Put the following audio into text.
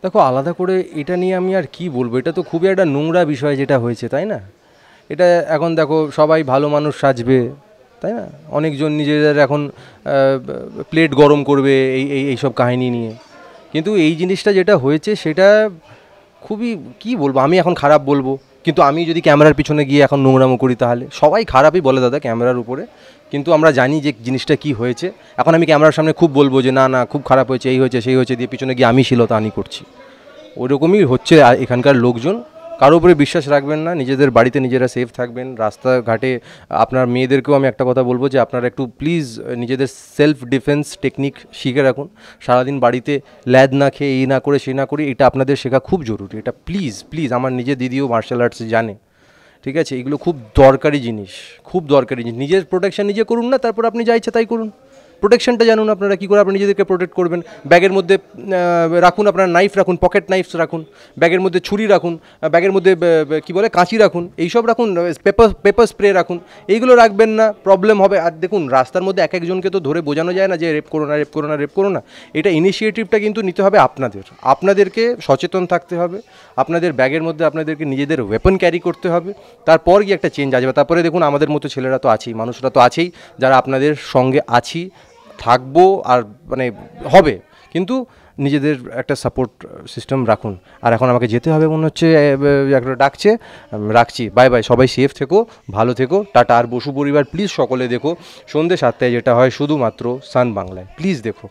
দেখো, আলাদা করে এটা নিয়ে আমি আর কি বলবো, এটা তো খুবই একটা নোংরা বিষয় যেটা হয়েছে, তাই না? এটা এখন দেখো সবাই ভালো মানুষ সাজবে, তাই না? অনেকজন নিজেদের এখন প্লেট গরম করবে এই এই এইসব কাহিনী নিয়ে। কিন্তু এই জিনিসটা যেটা হয়েছে সেটা খুবই, কি বলবো, আমি এখন খারাপ বলবো, কিন্তু আমি যদি ক্যামেরার পিছনে গিয়ে এখন নোংরামো করি তাহলে সবাই খারাপই বলে দাদা ক্যামেরার উপরে। কিন্তু আমরা জানি যে জিনিসটা কি হয়েছে। এখন আমি ক্যামেরার সামনে খুব বলবো যে না না খুব খারাপ হয়েছে, এই হয়েছে সেই হয়েছে, দিয়ে পিছনে গিয়ে আমি শিলতাহানি করছি। ওরকমই হচ্ছে এখানকার লোকজন। কারো উপরে বিশ্বাস রাখবেন না, নিজেদের বাড়িতে নিজেরা সেফ থাকবেন। রাস্তাঘাটে আপনার মেয়েদেরকেও আমি একটা কথা বলবো যে আপনারা একটু প্লিজ নিজেদের সেলফ ডিফেন্স টেকনিক শিখে রাখুন। সারাদিন বাড়িতে ল্যাদ না খেয়ে এই না করে সে না করে, এটা আপনাদের শেখা খুব জরুরি। এটা প্লিজ প্লিজ, আমার নিজের দিদিও মার্শাল আর্টস জানে, ঠিক আছে? এগুলো খুব দরকারি জিনিস, খুব দরকারি জিনিস। নিজের প্রোটেকশন নিজে করুন না, তারপর আপনি যা ইচ্ছা তাই করুন। প্রোটেকশনটা জানুন আপনারা কী করে আপনি নিজেদেরকে প্রোটেক্ট করবেন। ব্যাগের মধ্যে রাখুন, আপনার নাইফ রাখুন, পকেট নাইফস রাখুন, ব্যাগের মধ্যে ছুরি রাখুন, ব্যাগের মধ্যে কী বলে কাঁচি রাখুন, এইসব রাখুন, পেপার স্প্রে রাখুন। এইগুলো রাখবেন না, প্রবলেম হবে। আর দেখুন, রাস্তার মধ্যে এক একজনকে তো ধরে বোঝানো যায় না যে রেপ করো না, রেপ করো না, রেপ করো না। এটা ইনিশিয়েটিভটা কিন্তু নিতে হবে আপনাদেরকে সচেতন থাকতে হবে। আপনাদের ব্যাগের মধ্যে আপনাদেরকে নিজেদের ওয়েপন ক্যারি করতে হবে। তারপর গিয়ে একটা চেঞ্জ আসবে। তারপরে দেখুন, আমাদের মতো ছেলেরা তো আছেই, মানুষরা তো আছেই, যারা আপনাদের সঙ্গে আছি, থাকবো, আর মানে হবে। কিন্তু নিজেদের একটা সাপোর্ট সিস্টেম রাখুন। আর এখন আমাকে যেতে হবে মনে হচ্ছে, একটা ডাকছে, রাখছি। বাই বাই, সবাই সেফ থেকো, ভালো থেকো, টাটা। আর বসু পরিবার প্লিজ সকলে দেখো সন্ধ্যে 7টায় যেটা হয় শুধুমাত্র সান বাংলায়, প্লিজ দেখো।